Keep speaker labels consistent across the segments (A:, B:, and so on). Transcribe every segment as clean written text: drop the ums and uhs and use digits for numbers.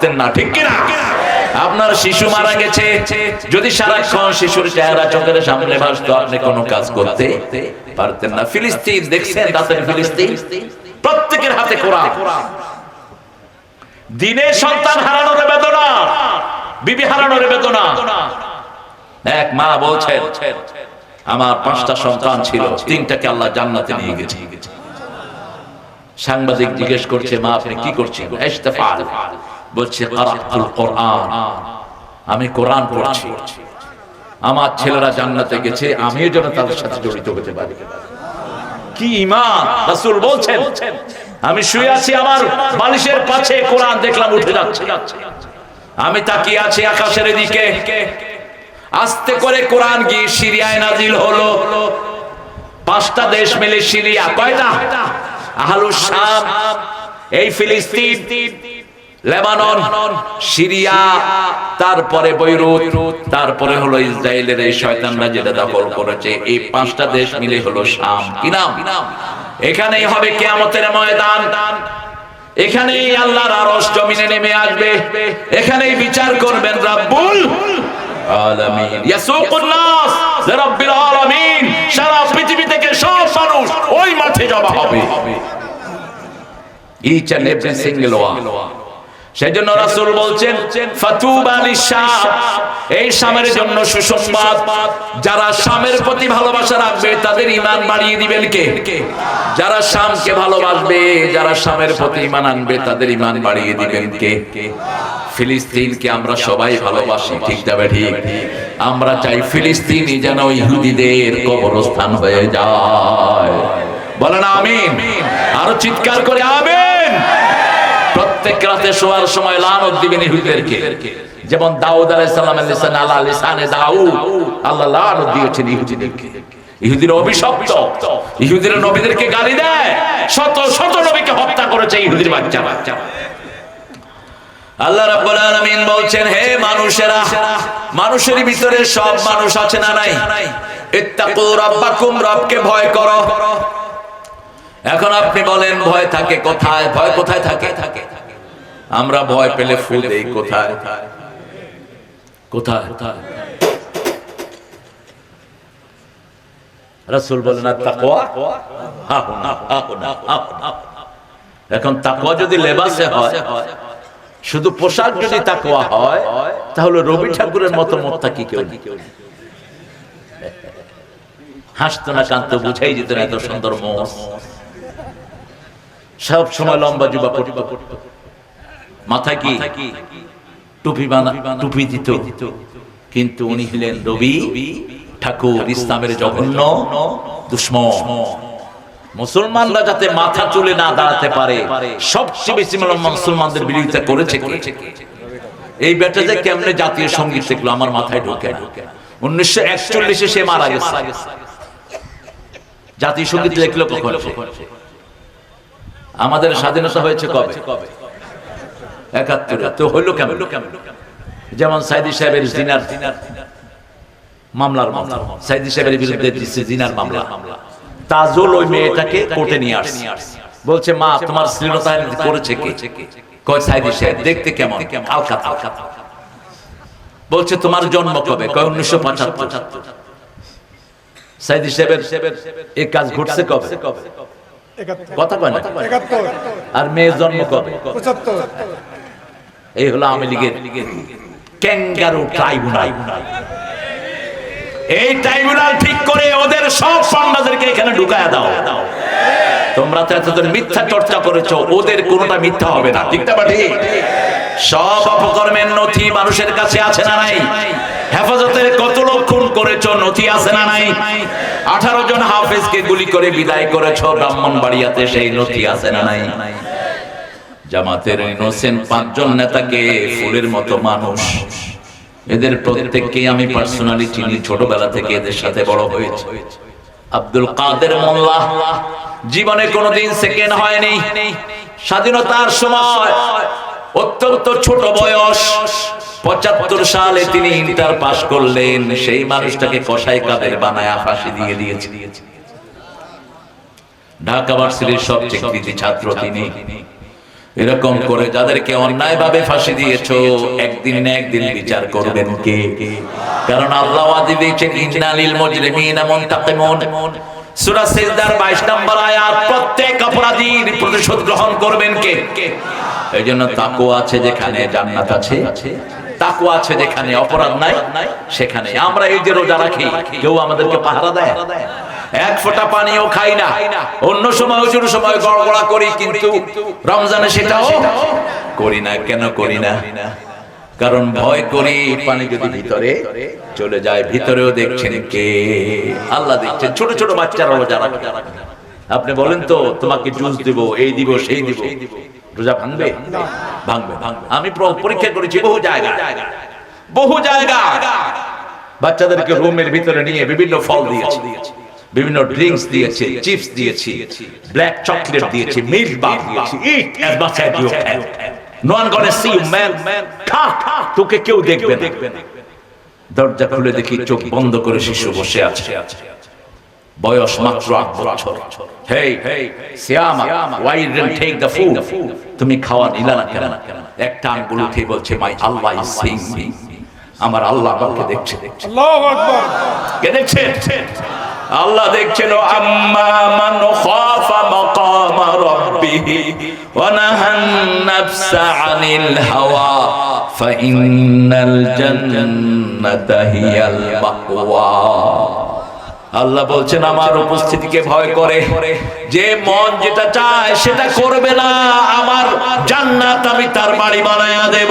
A: না, ঠিক কিনা? আপনার শিশু মারা গেছে, যদি সারাক্ষণ শিশুর চেহারা চোখের সামনে ভাসতো আপনি কোনো কাজ করতে পারতেন না। ফিলিস্তিন দেখছেন, দাঁতের ফিলিস্তিন, প্রত্যেকের হাতে কোরআন। দিনে সন্তান হারানোর বেদনা, বিবি হারানোর বেদনা। এক মা বলছেন, আমার 5টা সন্তান ছিল, 3টাকে আল্লাহ জান্নাতে নিয়ে গেছে। সাংবাদিক জিজ্ঞেস করছে, মা আপনি কি করছেন? ইস্তেফাল বলছে, কারাতুল কোরআন, আমি কোরআন পড়ছি। আমার ছেলেরা জান্নাতে গেছে, আমিও যেন তাদের সাথে জড়িত হতে পারি। কি ঈমান! রাসূল বলছেন, আমি শুয়ে আছি, আমার বালিশের পাশে কোরআন দেখলাম উঠে যাচ্ছে। আমি তাকিয়ে আছি আকাশের দিকে, আস্তে করে কোরআন গিয়ে সিরিয়ায় নাজিল হলো। 5টা দেশ মিলে সিরিয়া, কয়টা? আহলুস শাম, এই ফিলিস্তিন, লেবানন, সিরিয়া, তারপরে বৈরুত, তারপরে হলো ইসরায়েলের এই শয়তানরা যেটা দখল করেছে। এই 5টা দেশ মিলে হলো শাম। কি নাম? এখানেই হবে কিয়ামতের ময়দান, এখানেই আল্লাহর আরশ জমিনে নেমে আসবে, এখানেই বিচার করবেন রাব্বুল আলামিন। ইয়াসুকুন নাস লিরাব্বিল আলামিন, সারা পৃথিবী থেকে সব মানুষ ওই মাঠে জমা হবে, each and every single one. সেজন্য রাসূল বলছেন, ফাতুবা লিশাম, এই শামের জন্য সুসংবাদ। যারা শামের প্রতি ভালোবাসা রাখবে তাদের ঈমান বাড়িয়ে দিবেন কে? যারা শামকে ভালোবাসবে, যারা শামের প্রতি ঈমান আনবে তাদের ঈমান বাড়িয়ে দিবেন কে? ফিলিস্তিনকে আমরা সবাই ভালোবাসি, ঠিক না ঠিক? আমরা চাই ফিলিস্তিনই যেন ইহুদিদের কবরস্থান হয়ে যায়। বলেন আমিন। আরো চিৎকার করে আমিন। প্রত্যেক রাতে শোয়ার সময় লানত দিবেন ইহুদিদেরকে, যেমন দাউদ আলাইহিস সালামের লিসানে আলা লিসানে দাউদ আল্লাহ লানত দিয়েছেন ইহুদিদেরকে। ইহুদিরা অভিশপ্ত, ইহুদিরা নবীদেরকে গালি দেয়, শত শত নবীকে হত্যা করেছে ইহুদির বাচ্চারা। আল্লাহ রাব্বুল আলামিন বলছেন, হে মানুষেরা, মানুষের ভিতরে সব মানুষ আছে না নাই? ইত্তাকু রাব্বাকুম, রবকে ভয় করো। এখন আপনি বলেন ভয় থাকে কোথায়? ভয় কোথায় থাকে? আমরা ভয় পেলে ফু দেই কোথায়? কোথায়? রাসূল বলেন, তাকওয়া হাহুনা হাহুনা হাহুনা। এখন তাকওয়া যদি লেবাসে হয়, শুধু পোশাক যদি তাকওয়া হয়, তাহলে রবি ঠাকুরের মতো মুত্তাকি কেউ নেই। হাসতো না, কাঁদতো, বুঝাই যেত না এত সুন্দর মোষ। সব সময় লম্বা জুবা পরত, মাথায় কি টুপি বাঁধা, টুপি দিত। কিন্তু উনি হলেন রবি ঠাকুর, ইসলামের জঘন্য দুশমন। মুসলমানরা যাতে মাথা তুলে না দাঁড়াতে পারে, সবচেয়ে বেশি মুসলমানদের বিরোধিতা করেছে এই বেটা যে কেমনে জাতীয় সঙ্গীত দেখলো আমার মাথায় ঢোকে। 1941 সে মারা গেছে। জাতীয় সঙ্গীত লিখলো কখন? আমাদের স্বাধীনতা হয়েছে কবে? 71। তো হইলো কেমন? যেমন সাইদি সাহেবের জিনার মামলার মামলা, সাইদি সাহেবের বিরুদ্ধে জিনার মামলা, তাজুল ওই মেয়েটাকে কোর্টে নিয়ে আসছে। বলছে, মা তোমার শ্লীলতা করেছে কে? কয় সাইদি সাহেব। দেখতে কেমন? হালকা হালকা। বলছে তোমার জন্ম কবে? কয় 1975। সাইদি সাহেবের এই কাজ ঘটছে কবে? কথা কয় না।
B: 71।
A: আর মেয়ের জন্ম কবে?
B: 75।
A: এই হলো আওয়ামী লীগের ক্যাঙ্গারু ট্রাইব্যুনাল। এই ট্রাইব্যুনাল ঠিক করে ওদের সব সন্ন্যাসীদেরকে এখানে ঢুকায়া দাও। তোমরা তো এতদিন মিথ্যা চর্চা করেছো, ওদের কোনোটা মিথ্যা হবে না, ঠিক না? ঠিক। সব অপকর্মের নথি মানুষের কাছে আছে না নাই? হেফাজতের কত লোক খুন করেছো, নথি আছে না নাই? 18 জন হাফেজকে গুলি করে বিদায় করেছো ব্রাহ্মণবাড়িয়াতে, সেই নথি আছে না নাই? জামাতের ইনোসেন্ট 5 জন নেতাকে ফুলের মতো মানুষ, এদের প্রত্যেককে আমি পার্সোনালি চিনি, ছোটবেলা থেকে এদের সাথে বড় হয়েছে। আব্দুল কাদের মোল্লা জীবনে কোনোদিন সেকেন্ড হয়নি। স্বাধীনতার সময় অত্যন্ত ছোট বয়স, 75 সালে তিনি ইন্টার পাস করলেন। সেই মানুষটাকে কসাই কাদের বানায় ফাঁসি দিয়ে দিয়েছে। ঢাকা ভার্সিটির সবচেয়ে কৃতি ছাত্র তিনি। এরকম করে যাদেরকে অন্যায় ভাবে ফাঁসি দিয়েছো, একদিন না একদিন বিচার করবেন কে? কারণ আল্লাহ ওয়াদা দিয়েছেন ইন্নালিল মুজরিমিনা মুনতাকিমুন। সূরা সিজদার 22 নম্বর আয়াত, প্রত্যেক অপরাধীর প্রতিশোধ গ্রহণ করবেন কে? এইজন্য তাকওয়া আছে যেখানে জান্নাত আছে, তাকওয়া আছে যেখানে অপরাধ নাই সেখানে। আমরা এই যে রোজা রাখি, কেউ আমাদেরকে পাহারা দেয়? এক ফোঁটা পানিও খাই না। অন্য সময় অন্য সময় গড়গড়া করি, কিন্তু রমজানে সেটাও করি না। কেন করি না? কারণ ভয় করি পানি যদি ভিতরে চলে যায়। ভিতরেও দেখছেন কে? আল্লাহ দেখছেন। ছোট ছোট বাচ্চারা রোজা রাখে, আপনি বলেন তো তোমাকে জুস দিব, এই দিব, সেই দিব, রোজা ভাঙবে? ভাঙবে। আমি পরীক্ষা করেছি বহু জায়গা। বাচ্চাদেরকে রুমের ভিতরে নিয়ে বিভিন্ন ফল দিয়েছি, বিভিন্ন ড্রিঙ্কস দিয়েছে, চিপস দিয়েছি, ব্ল্যাক চকলেট দিয়েছি, মিল্ক বার দিয়েছি। ইট as much as you can. No one gonna see you, man. খা, তোকে কেউ দেখবে না। দরজা খুলে দেখি চোখ বন্ধ করে শিশু বসে আছে, বয়স মাত্র 8 বছর। হেই সিয়ামা, why you didn't take the food? তুমি খাওয়া নিলা না কেন? একটা আঙ্গুল উঠে বলছে, মাই আল্লাহ is seeing me. আমার আল্লাহ আমাকে দেখছে। আল্লাহু আকবার। কে দেখছে? আল্লাহ দেখছেন। আম্মা মান খাফা মাকাম রাব্বিহি ওয়া নাহান নাফসা আনিল হাওয়া ফাইন্নাল জান্নাতা হিয়াল মাওয়া। আল্লাহ বলছেন, আমার উপস্থিতিকে ভয় করে যে মন যেটা চায় সেটা করবে না, আমার জান্নাত আমি তার বাড়ি বানায়া দেব।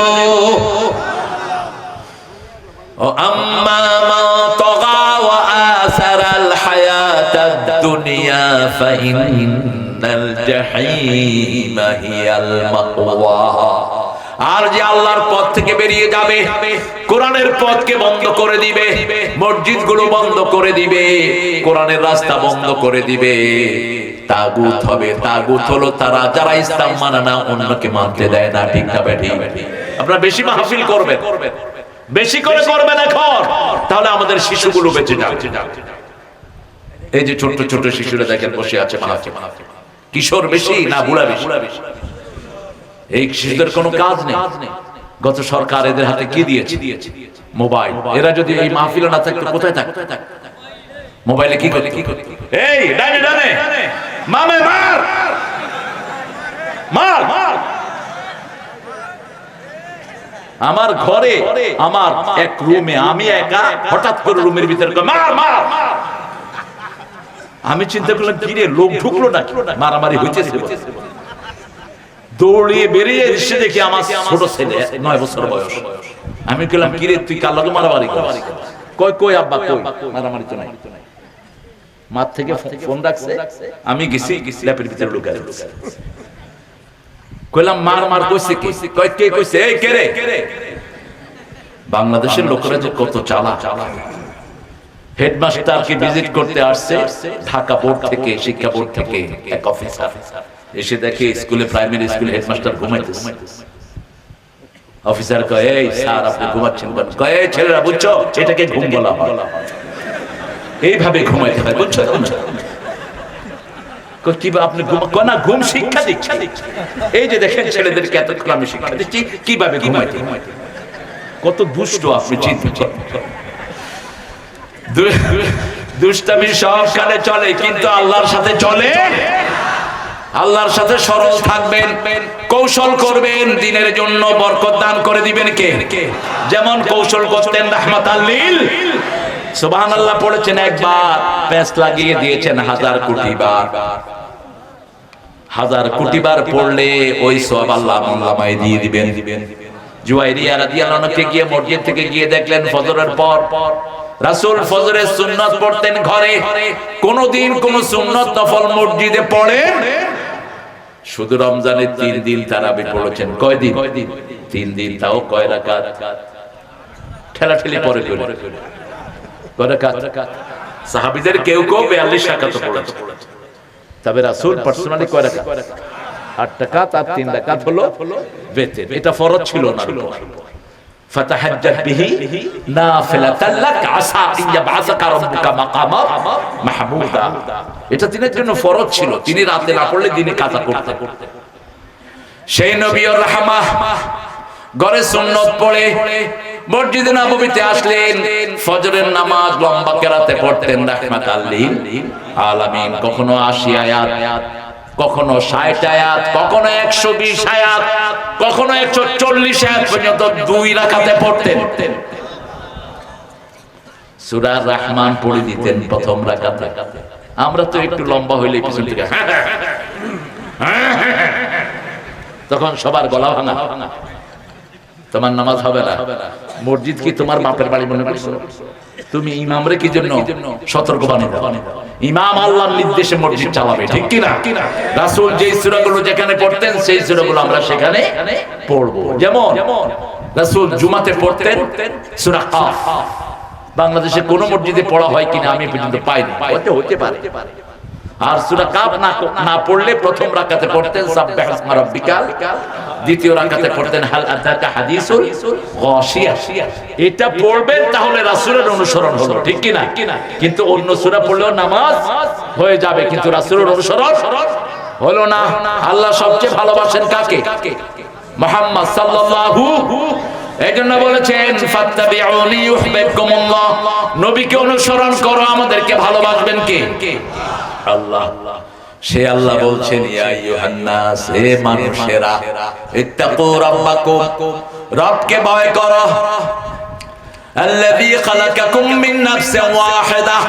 A: ও আম্মা মান তাগা ওয়া আসারাল হায়াতাদ দুনিয়া ফাইন্নাল জাহিমা হিয়াল মাওয়া। আর যে আল্লাহর পথ থেকে বেরিয়ে যাবে, কোরআনের পথকে বন্ধ করে দিবে, মসজিদগুলো বন্ধ করে দিবে, কোরআনের রাস্তা বন্ধ করে দিবে, তাগুত হবে। তাগুত হলো তারা যারা ইসলাম মানে না, অন্যকে মানতে দেয় না। ঠিক না বেঠিক? আপনারা বেশি মাহফিল করবেন, বেশি করে করবেন এখন, তাহলে আমাদের শিশুগুলো বেঁচে যাবে। এই যে ছোট ছোট শিশুরা দেখেন বসে আছে মাহফিল, কিশোর বেশি না বুড়া বেশি? এই শিশুদের কোনো কাজ নেই। গত সরকার এদের হাতে কি দিয়েছে? মোবাইল। এরা যদি এই মাহফিলে না থাকতো কোথায় থাকতো? মোবাইলে কি করতে? এই ডানে ডানে মামে মার মার মার। আমার ঘরে, আমার এক রুমে আমি একা, হঠাৎ করে রুমের ভিতরে মার মার। আমি চিন্তা করলাম, কি রে, লোক ঢুকলো নাকি, মারামারি হইতেছে। দৌড়িয়ে বেরিয়ে এসে দেখি আমার ছোট ছেলে 9 বছর বয়স। আমি বললাম, কি রে, তুই কার লগে মারামারি করিস? কই আব্বা, কই মারামারি তো নাই। মাঠ থেকে ফোন রাখছে, আমি গেছি ল্যাপের ভিতরে লুকায় রাখছি। কইলাম, মার কইছে কি? কই কে কইছে? এই কে রে? বাংলাদেশের লোকেরা যে কত চালাক। হেডমাস্টারকে ভিজিট করতে আসছে ঢাকা বোর্ড থেকে, শিক্ষা বোর্ড থেকে এক অফিসার। এসে দেখে স্কুলে, প্রাইমারি স্কুলে হেডমাস্টার ঘুমাইতেছে। অফিসার কয়, এই স্যার আপনি ঘুমাচ্ছেন? কয়, এই ছেলেরা বুঝছো, এটাকে ঘুম বলা হয়, এইভাবে ঘুমাইতে হয়, বুঝছো? আপনি না, ঘুম শিক্ষা দিচ্ছি। এই যে দেখেন ছেলেদেরকে এতক্ষণ আমি শিক্ষা দিচ্ছি কিভাবে ঘুমাইতে। কত দুষ্ট আপনি চিন্তা করেন। দুষ্টামি সবখানে চলে, কিন্তু আল্লাহর সাথে চলে। আল্লাহর সাথে সরল থাকবেন, কৌশল করবেন, দিনের জন্য বরকত দান করে দিবেন কে? যেমন কৌশল করতেন রাহমাতাল লিল। সুবহানাল্লাহ পড়েছেন একবার, পেঁচ লাগিয়ে দিয়েছেন 1000 কোটি বার। 1000 কোটি বার পড়লে ওই সওয়াব আল্লাহ আমলনামায় দিয়ে দিবেন। জুয়াইরিয়া রাদিয়াল্লাহু আনহা গিয়ে মসজিদ থেকে গিয়ে দেখলেন ফজরের পর রাসূল ফজরের সুন্নাত পড়তেন ঘরে, কোনদিন কোন সুন্নাত নফল মসজিদে পড়েন? শুধু রমজানের 3 দিন তারাবি পড়েছেন। কয় দিন? 3 দিন। তাও কয় রাকাত? ঠেলাঠেলি পরে করে কয় রাকাত? সাহাবীদের কেউ কেউ 42 রাকাত পড়েছে। তবে রাসূল পার্সোনালি কয় রাকাত? 8 রাকাত আর 3 রাকাত হলো বেতের। এটা ফরজ ছিল না। ফাতাহাজ্জাত বিহি নাফিলাতান লাক আসা আন ইয়াবআসাকা রাব্বুকা মাকামা মাহমুদা। এটা দিনের জন্য ফরজ ছিল, তিনি রাতে না পড়লে দিনে কাজা করতেন। সেই নবীর রাহমা ঘরে সুন্নত পড়ে মসজিদে নববীতে আসলেন, ফজরের নামাজ লম্বা কেরাতে পড়তেন রাহমাতাল লিল আলামিন। কখনো 80 আয়াত, কখনো 60 আয়াত, কখনো 120 আয়াত, কখনো 140 আয়াত পর্যন্ত 2 রাকাতে পড়তেন। সূরা রহমান পড়ে দিতেন প্রথম রাকাতে। আমরা তো একটু লম্বা হইলে পিছন থেকে তখন সবার গলা ভাঙা, তোমার নামাজ হবে না। মসজিদ কি তোমার বাপের বাড়ি মনে করছো? তুমি ইমামরে কি জন্য সতর্ক বানিয়ে দাও? ইমাম আল্লাহর নির্দেশে মসজিদ চালাবে, ঠিক কি না? রাসূল যেই সূরাগুলো যেখানে পড়তেন সেই সূরাগুলো আমরা সেখানে পড়বো। যেমন রাসূল জুমাতে পড়তেন সূরা কাফ। বাংলাদেশে কোন মসজিদে পড়া হয় কিনা আমি পর্যন্ত পাইনি, হতে পারে। আর সূরা কাফ না পড়লে প্রথম রাকাতে পড়তেন সাব্বিহ ইসমা রাব্বিকাল, দ্বিতীয় রাকাতে পড়তেন হাল আতাকা হাদিসুল গাশিয়া। এটা পড়বেন তাহলে রাসূলের অনুসরণ হলো, ঠিক কি না? কিন্তু অন্য সূরা পড়লেও নামাজ হয়ে যাবে, কিন্তু রাসূলের অনুসরণ হলো না। আল্লাহ সবচেয়ে ভালোবাসেন কাকে? মুহাম্মদ সাল্লাল্লাহু। এইজন্য বলেছেন ফাত্তাবিউনি ইউহিব্বুকুমুল্লাহ, নবীকে অনুসরণ করো, আমাদেরকে ভালোবাসবেন কে? আল্লাহ। সে আল্লাহ বলছেন ইয়া আইয়ুহান নাস, হে মানুষেরা, ইত্তাকু রাব্বাকুম, রবকে ভয় করো, আল্লাযী খালাকাকুম মিন নাফসিন ওয়াহিদা,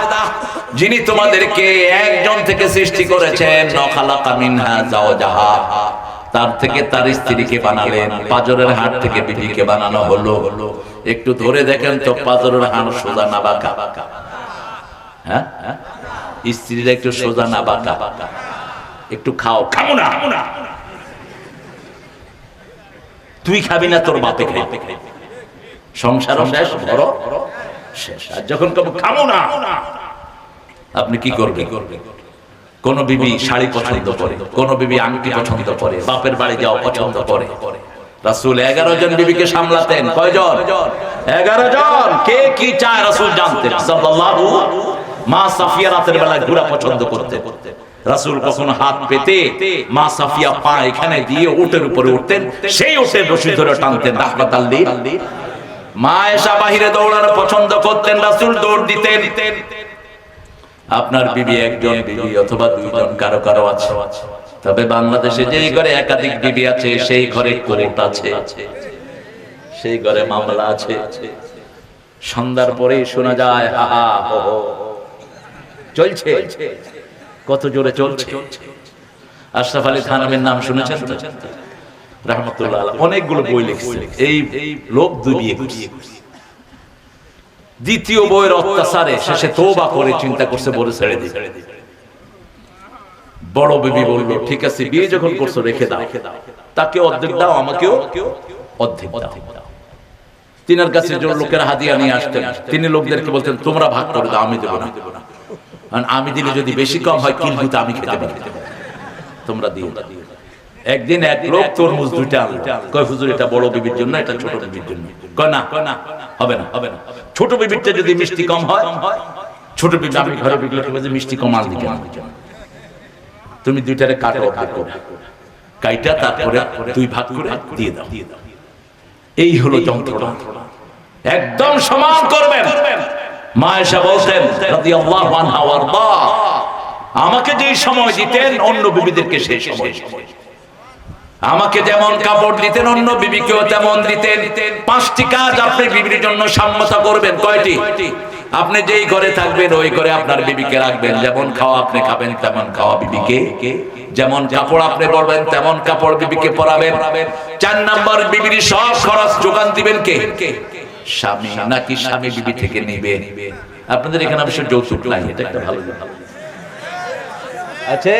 A: যিনি তোমাদেরকে একজন থেকে সৃষ্টি করেছেন, ওয়া খালাকা মিনহা যাওজাহা, তার থেকে তার স্ত্রীকে বানালেন, পাজরের হাড় থেকে বিবিকে বানানো হলো। একটু ধরে দেখেন তো পাজরের হাড় সোজা না বাঁকা? হ্যাঁ, স্ত্রীরা একটু সোজা না বাঁকা? একটু খাও, খাবো না, তুই খাবি না, তোর বাপে খাবে, সংসার শেষ, বড় শেষ। আর যখন খাবো না, আপনি কি করবেন? কোন বিবি শাড়ি পছন্দ করে, কোন বিবি আংটি পছন্দ করে, বাপের বাড়ি যাওয়া পছন্দ করে। রাসূল 11 জন বিবিকে সামলাতেন। কয়জন? 11 জন। কে কি চায় রাসূল জানতেন সাল্লাল্লাহু। মা সাফিয়া রাতের বেলা ঘোরা পছন্দ করতেন। রাসূল কখনো হাত পেতে মা সাফিয়া পা এখানে দিয়ে উটের উপরে উঠতেন, সেই উটের রশি ধরে টানতেন রাহমাতাল লিল। মা আয়েশা বাহিরে দৌড়ানো পছন্দ করতেন, রাসূল দৌড় দিতেন। আপনার বিবি একজন বিবি অথবা 2 জন, কারো কারো আছে। তবে বাংলাদেশে যেই ঘরে একাধিক বিবি আছে সেই ঘরে কোর্ট আছে, সেই ঘরে মামলা আছে। সন্ধ্যার পরেই শোনা যায় হা হা হো হো চলছে, কত জোরে চলছে। আশরাফ আলী থানভীর নাম শুনেছেন তো? রাহমাতুল্লাহ আলাইহি অনেকগুলো বই লিখছে। এই লোক 2 বিয়ে করছে। দ্বিতীয় বইয়ের অত্যাচারে শেষে তওবা করে চিন্তা করছে বলে ছেড়ে দিবে। বড় বিবি বলল ঠিক আছে, বিয়ে যখন করছো রেখে দাও, তাকে অর্ধেক দাও, আমাকেও অর্ধেক দাও। তিনার কাছে যে লোকেরা হাদিয়া নিয়ে আসতেন, তিনি লোকদেরকে বলতেন তোমরা ভাগ করে দাও, আমি দেব না। কারণ আমি দিলে যদি বেশি কম হয় কিলগুতে আমি খেতে পারি, তোমরা দিও। একদিন এক লোক তরমুজ 2টা আনলো। কয় হুজুর এটা বড় বিবির জন্য, এটা ছোট বিবির জন্য। কয় না, হবে না, হবে না। ছোট বিবিরটা যদি মিষ্টি কম হয়, ছোট বিবি আমি ঘরে বিবি লোকে মিষ্টি কম আনলি কেন? তুমি 2টারে কাটো, অর্ধেক করে কাইটা তারপরে 2 ভাগ করে দিয়ে দাও। এই হলো যন্ত্রণা। একদম সমান করবেন। মা আয়েশা বলতেন রাদিয়াল্লাহু আনহা ওয়ারদা, আমাকে যেই সময় দিতেন অন্য বিবিদেরকে সেই সময়, আমাকে যেমন কাপড় দিতেন অন্য বিবিকেও তেমন দিতেন। 5টি কাজ আপনি বিবির জন্য সাম্যতা করবেন। কয়টি? আপনি যেই ঘরে থাকবেন ওই ঘরে আপনার বিবিকে রাখবেন। যেমন খাওয়া আপনি খাবেন তেমন খাওয়া বিবিকে, যেমন কাপড় আপনি পরবেন তেমন কাপড় বিবিকে পরাবেন। 4 নাম্বার, বিবির সব খরচ যোগান দিবেন কে? স্বামী। নাকি স্বামী বিবি থেকে নেবে? আপনাদের এখানে অবশ্য যৌতুক নাই, এটা একটা ভালো আছে।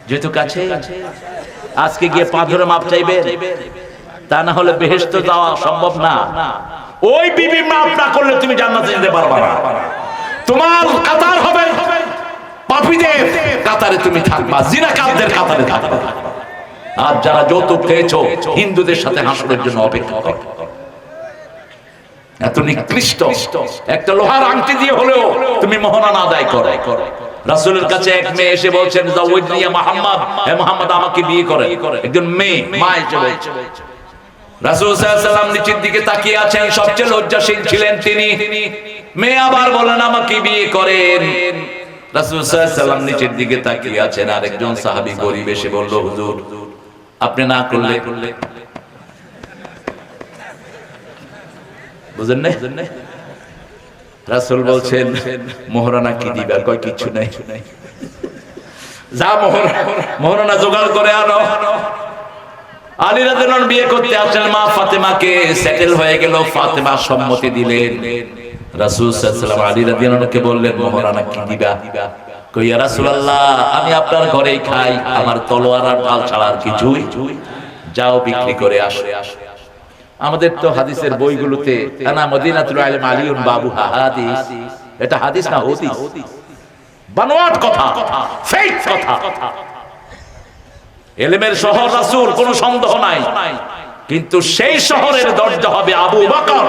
A: যৌতুক আছে। আজকে গিয়ে পা ধরে মাপ চাইবে, তা না হলে বেহেশতে যাওয়া সম্ভব না। ওই বিবি মাপ না করলে তুমি জান্নাতে যেতে পারবে না। তোমার কাতার হবে পাপীদের কাতারে, তুমি থাকবা জিনাকারদের কাতারে থাকবা। আর যারা যৌতুক খেয়েছো হিন্দুদের সাথে হাসরের জন্য অপেক্ষা করো। এত নিকৃষ্ট একটা লোহার আংটি দিয়ে হলেও তুমি মোহনানা আদায় করো। রাসূলের কাছে এক মেয়ে এসে বলছেন যাওয়াজনি ইয়া মুহাম্মদ, হে মুহাম্মদ আমাকে বিয়ে করেন। একজন মেয়ে মা এসে বলছে। রাসূল সাল্লাল্লাহু আলাইহি ওয়াসাল্লাম নিচের দিকে তাকিয়ে আছেন, সবচেয়ে লজ্জাশীল ছিলেন তিনি। মেয়ে আবার বলেন আমাকে বিয়ে করেন। রাসূল সাল্লাল্লাহু আলাইহি ওয়াসাল্লাম নিচের দিকে তাকিয়ে আছেন। আরেকজন সাহাবী গরীব এসে বলল, হুজুর আপনি না করলে বুঝেন না? রাসূল বলছেন মোহরানা কি দিবা? কয় কিছু নাই। যা মোহরানা জোগাড় করে আনো। আলী রাদিয়াল্লাহু আনহু বিয়ে করতে আসলেন, মা ফাতেমাকে সেটেল হয়ে গেল। ফাতেমা সম্মতি দিলেন। রাসূল সাল্লাল্লাহু আলাইহি ওয়াসাল্লাম আলী রাদিয়াল্লাহু আনহুকে বললেন মোহরানা কি দিবা? কই ইয়া রাসূলুল্লাহ আমি আপনার ঘরেই খাই, আমার তলোয়ার আর ঢাল ছাড়া আর কিছুই, যাও বিক্রি করে আসো। আমাদের তো হাদিসের বইগুলোতে আনা মদিনাতুল ইলম আলিউন বাবুহা হাদিস, এটা হাদিস না হাদিস, বানোয়াট কথা, ফেক কথা। ইলমের শহর রাসূল, কোনো সন্দেহ নাই, কিন্তু সেই শহরের দরজা হবে আবু বকর।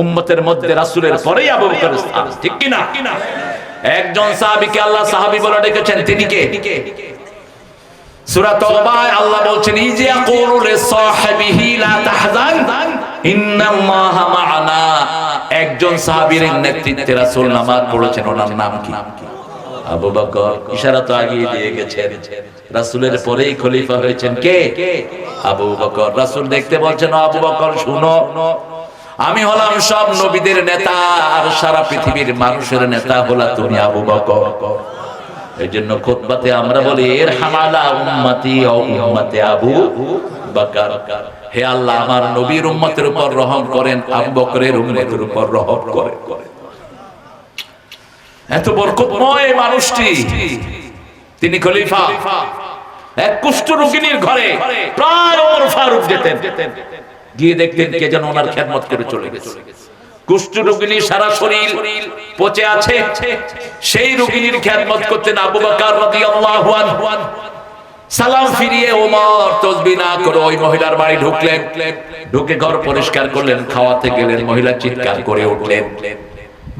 A: উম্মতের মধ্যে রাসূলের পরেই আবু বকরের স্থান, ঠিক কি না? একজন সাহাবীকে আল্লাহ সাহাবী বলে ডেকেছেন, তিনি কে? সূরা তাওবায় আল্লাহ বলছেন ইয়াকুলু লিসাহিবিহি লা তাহজান ইন্নাল্লাহা মা'ানা। একজন সাহাবীর নেতৃত্বে রাসূল নামাজ পড়েছেন, ওনার নাম কি? আবু বকর। ইশারা তো আগিয়ে দিয়ে গেছেন, রাসূলের পরেই খলিফা হয়েছেন কে? আবু বকর। রাসূল দেখতে বলছেন, আবু বকর শুনো, আমি হলাম সব নবীদের নেতা, আর সারা পৃথিবীর মানুষের নেতা হলা তুমি আবু বকর। এইজন্য খুতবাতে আমরা বলি ইরহামালা উম্মতি ও উম্মতে আবু বকর। হে আল্লাহ আমার নবীর উম্মতের উপর রহম করেন, আবু বকরের উম্মতের উপর রহম করেন। এত বরকতময় মানুষটি, তিনি খলিফা। এক কুষ্ঠ রোগিনীর ঘরে প্রায় ওমর ফারুক যেতেন, গিয়ে দেখতেন কে যেন ওনার খেদমত করে চলে গেছে। কুষ্ঠ রোগিনী সারা শরীর পচে আছে, সেই রোগিনীর খেদমত করতেন আবু বকর রাদিয়াল্লাহু আনহু। সালাম ফিরিয়ে ওমর তাসবিহ না করে ওই মহিলার বাড়ি ঢুকলেন, ঢুকে ঘর পরিষ্কার করলেন, খাওয়াতে গেলেন, মহিলা চিৎকার করে উঠলেন।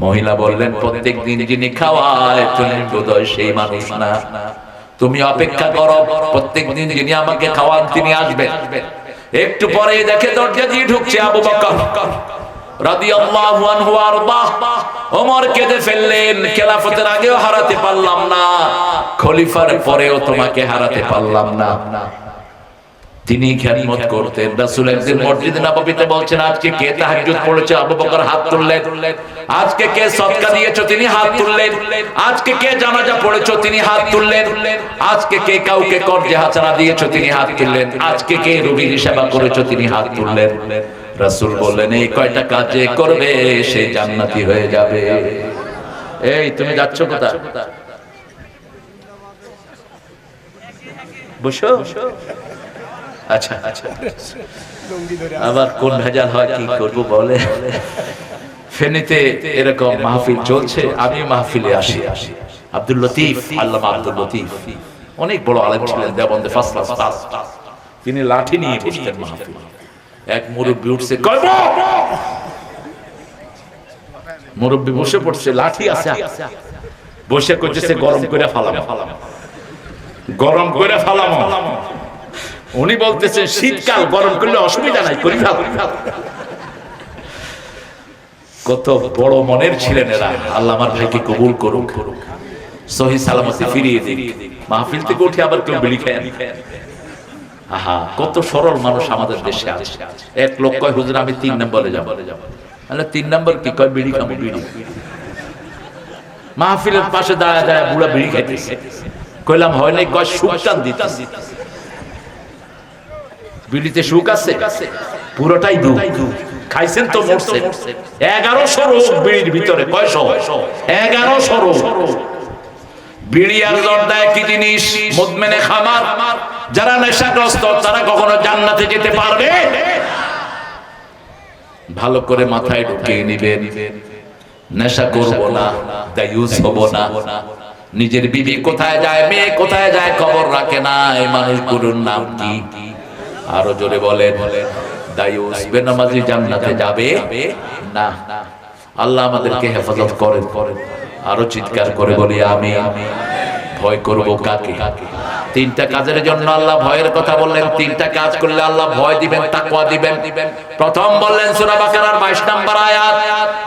A: মহিলা বললেন প্রত্যেকদিন যিনি খাওয়ায় তুমি বোধহয় সেই মানুষ না, তুমি অপেক্ষা করো, প্রত্যেকদিন যিনি আমাকে খাওয়ান তিনি আসবেন। একটু পরে দেখে দরজা দিয়ে ঢুকছে আবু বকর রাদিয়াল্লাহু আনহু আরদা। ওমর কেঁদে ফেললেন, খেলাফতের আগেও হারাতে পারলাম না, খলিফার পরেও তোমাকে হারাতে পারলাম না। তিনি খেদমত করতেন। রাসূল একদিন মসজিদে নববীতে বলছেন আজকে কে তাহাজ্জুদ পড়েছে? আবু বকর হাত তুললেন। আজকে কে সদকা দিয়েছো? তিনি হাত তুললেন। আজকে কে জানাজা পড়েছো? তিনি হাত তুললেন। আজকে কে কাউকে কর্জে হাসানা দিয়েছো? তিনি হাত তুললেন। আজকে কে রোগীর সেবা করেছো? তিনি হাত তুললেন। রাসূল বললেন এই কয়টা কাজ যে করবে সে জান্নাতি হয়ে যাবে। এই তুমি যাচ্ছ কোথায়? বসো। আচ্ছা আচ্ছা, আবার কোন ভেজাল হয় কি করবো বলে। ফেনীতে এরকম মাহফিল চলছে, আমি মাহফিলে আসি। আব্দুল লতিফ, আল্লামা আব্দুল লতিফ অনেক বড় আলেম ছিলেন, দেওবন্দে ফার্স্ট ক্লাস। তিনি লাঠি নিয়ে বসতেন মাহফিল। এক মুরব্বী উঠছে, মুরব্বী বসে পড়ছে, লাঠি আছে, বসে করতেছে গরম করে ফালাম, গরম করে ফালাম। উনি বলতেছে শীতকাল, গরম করলে অসুবিধা নাই, করি ফেল। কত বড় মনের ছিলেন এরা। আল্লাহ আমার ভাইকে কবুল করুক, সহি সালামতে ফিরিয়ে দিন। মাহফিল থেকে উঠে আবার কেউ বিড়ি খায়। আহা, কত সরল মানুষ আমাদের দেশে আছে। এক লোক কয় হুজুর আমি 3 নম্বরে যাব। আরে 3 নম্বর কি? কয় বিড়ি খাবো। বিড়ি মাহফিলের পাশে দাঁড়ায় দাঁড়ায় বুড়া বিড়ি খাইতেছে। কইলাম হয় নাই? কয় সুকান দিতেছে। বিড়িতে সুখ আছে? পুরোটাই দুঃখ। খাইছেন তো মরছেন। 1100 রোগ বিড়ির ভিতরে। কয়শো? 1100 রোগ। বিড়ি আর জর্দা একই জিনিস, মুদমেনে খামার। যারা নেশাগ্রস্ত তারা কখনো জান্নাতে যেতে পারবে? ভালো করে মাথায় ঢুকিয়ে নিবেন, নেশা করব না, দায়ুস হব না। নিজের বিবি কোথায় যায়, মেয়ে কোথায় যায় খবর রাখে না। এই মানুষগুলোর নাম কি? আরো জোরে বলেন। দায়ুস, বেনামাজি জান্নাতে যাবে না। আল্লাহ আমাদেরকে হেফাজত করেন। আরো চিৎকার করে বলি আমি ভয় করব কাকে? তিনটা কাজের জন্য আল্লাহ ভয়ের কথা বললেন। তিনটা কাজ করলে আল্লাহ ভয় দিবেন, তাকওয়া দিবেন। প্রথম বললেন সূরা বাকারার 22 নম্বর আয়াত,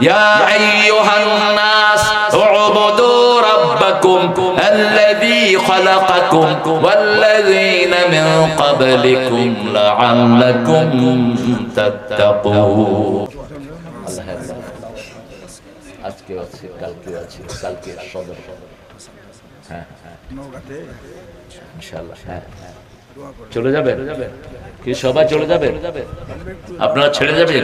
A: ইয়া আইয়ুহান নাস উবুদু রাব্বাকুম আল্লাযী খালাকাকুম ওয়াল্লাযীনা মিন ক্বাবলিকুম লাআল্লাকুম তাত্তাকুন। আজকে আছে, কালকে আছে, কালকে সদর। হ্যাঁ ইনশাআল্লাহ। হ্যাঁ চলে যাবেন কি? সবাই চলে যাবেন? আপনারা ছেড়ে যাবেন?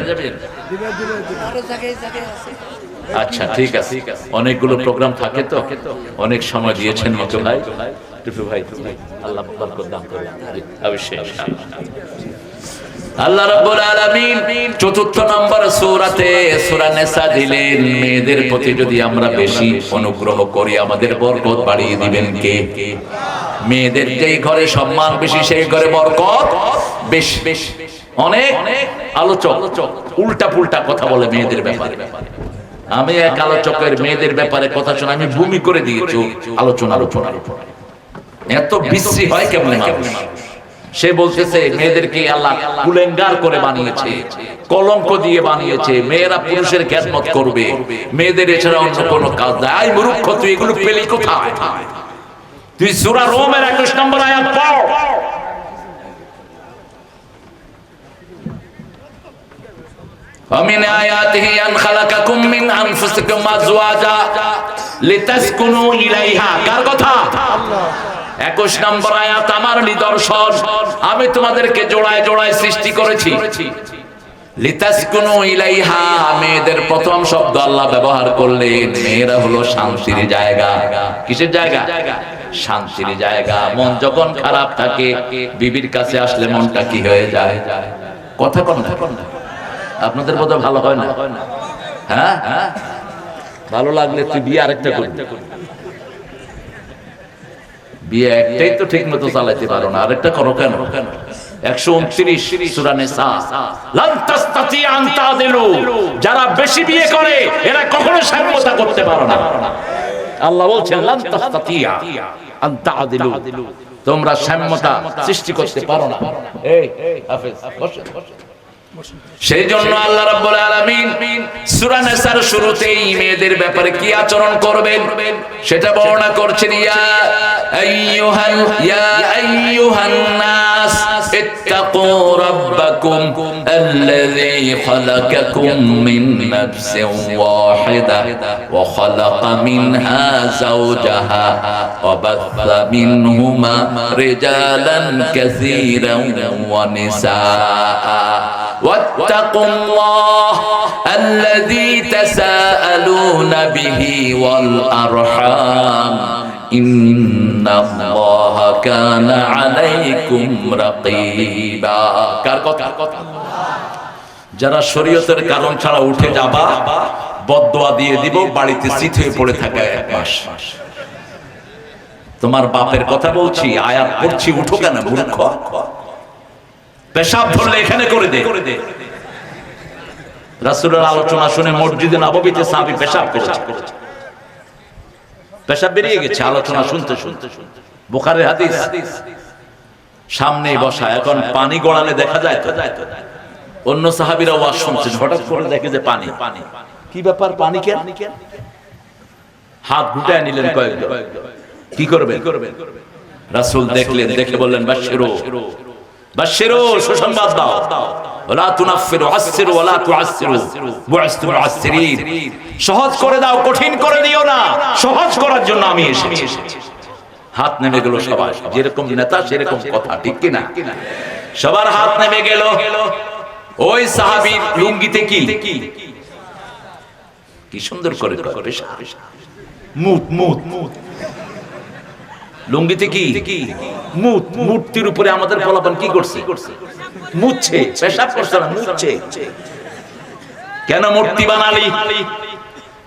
A: আচ্ছা ঠিক আছে। অনেকগুলো প্রোগ্রাম থাকে তো, অনেক সময় দিয়েছেন মতো ভাই, টুটু ভাই, আল্লাহ বরকত দান করুন। অবশ্যই আল্লাহ রাব্বুল আলামিন ৪র্থ নম্বর সূরাতে সূরা নিসা দিলেন, মেয়েদের প্রতি যদি আমরা বেশি অনুগ্রহ করি আমাদের বরকত বাড়িয়ে দিবেন কে? মেয়েদের যেই ঘরে সম্মান বেশি সেই ঘরে বরকত বেশি। অনেক আলোচক উল্টা পুল্টা কথা বলে মেয়েদের ব্যাপারে। আমি এক আলোচকের মেয়েদের ব্যাপারে কথা শুনে আমি ভূমি করে দিয়েছি। আলোচনা এত বিশ্রী হয় কেমন মানুষ? সে বলতেছে মেয়েদেরকে আল্লাহ কুলেঙ্গার করে বানিয়েছে, কলঙ্ক দিয়ে বানিয়েছে, মেয়েরা পুরুষের খেদমত করবে, মেয়েদের এছাড়া অন্য কোনো কাজ নাই। আই মূর্খ, তুই এগুলো পেলি কোথায়? তুই সূরা রোমের 21 নম্বর আয়াত পড়। ومن آياته أن خلقكم من أنفسكم أزواجا لتسكنوا إليها। কার কথা? আল্লাহ। 21 নম্বর আয়াত, আমার নিদর্শন আমি তোমাদেরকে জোড়ায় জোড়ায় সৃষ্টি করেছি। লিতাসকুনু ইলাইহা, মেয়েদের প্রথম শব্দ আল্লাহ ব্যবহার করলেন। মেয়েরা হলো শান্তির জায়গা। কিসের জায়গা? শান্তির জায়গা। মন যখন খারাপ থাকে বিবির কাছে আসলে মনটা কি হয়ে যায়? কথা কন না, আপনাদের বোধহয় ভালো হয় না? হ্যাঁ ভালো লাগলে তুই বিয়ে আরেকটা করবি। বিয়ে একটাই তো ঠিক মতো চালাইতে পারো না, আরেকটা করো কেন? 129 সূরা নিসা, লান তাস্তাতি আন তাদিলু, যারা বেশি বিয়ে করে এরা কখনো সাম্যতা করতে পারে না। আল্লাহ বলছেন লান তাস্তাতি আন তাদিলু, তোমরা সাম্যতা সৃষ্টি করতে পারো না। এই হাফেজ বসেন। সেই জন্য আল্লাহ রাব্বুল আলামিন সূরা নিসার শুরুতেই মেয়েদের ব্যাপারে কি আচরণ করবেন সেটা বর্ণনা করছেন। ইয়া আইয়ুহান নাস ইত্তাকু রাব্বাকুম আল্লাযী খালাকাকুম মিন নাফসিন ওয়াহিদা ওয়া খালাকা মিনহা যাওজাহা ওয়া বাথা মিনহুমা রিজালান কাসীরান ওয়া নিসাআ واتقوا الله الذي تساءلون به والأرحام إن الله كان عليكم رقيبا। কার কথা? যারা শরীয়তের কারণ ছাড়া উঠে যাবা বদদোয়া দিয়ে দিব, বাড়িতে চিত হয়ে পড়ে থাকা 1 মাস। তোমার বাপের কথা বলছি, আয়াত পড়ছি, উঠো কেন মূর্খ? পেশাব ধরলে এখানে করে দে। রাসূলের আলোচনা শুনে মসজিদে নববীতে সাহাবী পেশাব করেছে, পেশাব বেরিয়ে গেছে আলোচনা শুনতে শুনতে। বুখারীর হাদিস, সামনেই বসা, এখন পানি গড়ালে দেখা যায় তো। অন্য সাহাবীরা ওয়াজ শুনছেন, হঠাৎ করে দেখে যে পানি। কি ব্যাপার, পানি কেন? হাত গুটায় নিলেন কয়েকজন, কি করবেন? রাসূল দেখলেন, দেখে বললেন বাশশিরু, বাশশিরু, সুসংবাদ দাও, ওয়ালা তুনাফিরু, আসসিরু ওয়ালা তুআসসিরু, বুইসতু মুআসসিরিন, সহজ করে দাও, কঠিন করে দিও না, সহজ করার জন্য আমি এসেছি। হাত নেমে গেল সবার, যেরকম নেতা সেরকম কথা, ঠিক কি না? সবার হাত নেমে গেল। ওই সাহাবীর লুঙ্গিতে কি সুন্দর করে মুত মুত মুত, লুঙ্গিতে কি মুত, মূর্তির উপরে আমাদের পোলাপান কি করছে? মুছছে, পেশাব করছে না, মুছছে। কেন মূর্তি বানালি?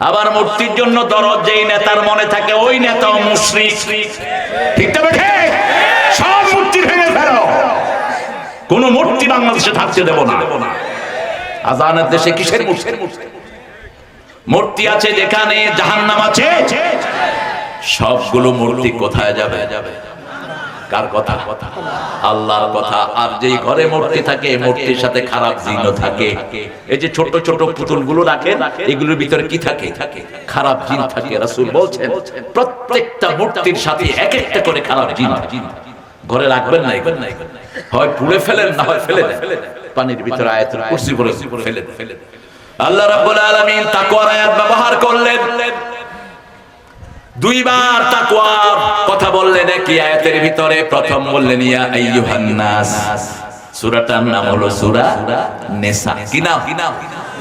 A: আবার মূর্তির জন্য দরদ যেই নেতার মনে থাকে ওই নেতাও মুশরিক, ঠিক না বেঠে? সব মূর্তি ভেঙে ফেলো, কোন মূর্তি বাংলাদেশে থাকতে দেব না। আজানের দেশে কিসের মূর্তি? মূর্তি আছে যেখানে জাহান্নাম আছে। সবগুলো মূর্তি কোথায় যাবে? কার কথা? আল্লাহর কথা। আর যেই ঘরে মূর্তি থাকে মূর্তির সাথে খারাপ জিনও থাকে। এই যে ছোট ছোট পুতুলগুলো রাখেন, এগুলোর ভিতরে কি থাকে? খারাপ জিন থাকে। রাসূল বলছেন প্রত্যেকটা মূর্তির সাথে এক একটা করে খারাপ জিন। ঘরে রাখবেন না, হয় পুড়ে ফেলেন না হয় ফেলে দেন পানির ভিতরে, আয়াতুল কুরসি পড়ে ফেলে দেন। আল্লাহ রাব্বুল আলামিন তাকওয়ার আয়াত ব্যবহার করলেন, দুইবার তাকওয়ার কথা বললেন একই আয়াতের ভিতরে। প্রথম বললেন ইয়া আইয়ুহান নাস, সূরাটার নাম হলো সূরা নিসা। কি নাম?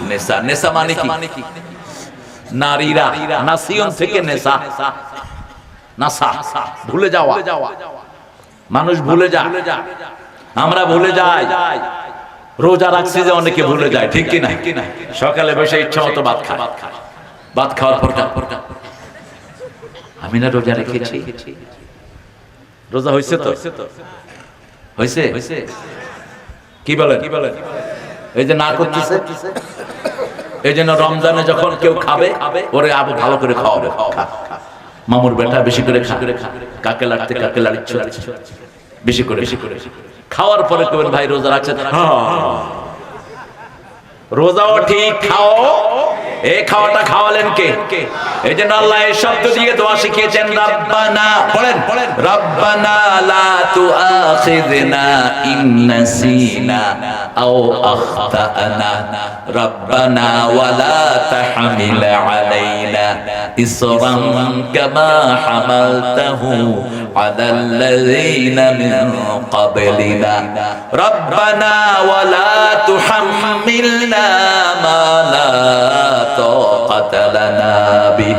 A: নিসা। নিসা মানে কি? নারীরা। নাসিয়ন থেকে নেসা, নাসা, ভুলে যাওয়া। মানুষ ভুলে যায়, আমরা ভুলে যাই। রোজা রাখছি যে অনেকে ভুলে যায়, ঠিক কি না? সকালে বসে ইচ্ছা মতো ভাত খায়, ভাত খাওয়ার পর আমি না রোজা রেখেছি। রোজা হয়েছে তো? হয়েছে? কি বলেন? এই যে না করতেছে, এই জন্য রমজানে যখন কেউ খাবে ওরে আবু ভালো করে খাওয়াবে। মামুর বেটা বেশি করে খা, কাকে লাড়তে কাকে লাড়িচ্ছ, বেশি করে খাওয়ার পরে কেবেন ভাই রোজা রাখছে। রোজাও ঠিক, খাও। এই খাওয়াটা খাওয়ালেন কে? এই জন্য আল্লাহ এই শব্দ দিয়ে দোয়া শিখিয়েছেন, রব্বানা। পড়েন, রব্বানা লা তুআখিযনা ইন নাসিনা আও আখতানা, রব্বানা ওয়ালা তাহমিল আলাইনা ইসরান কামা হামালতাহু আলাল্লাযীনা মিন ক্বাবলিনা, রব্বানা ওয়ালা তুহাম্মিলনা মা লা طاقة لنا به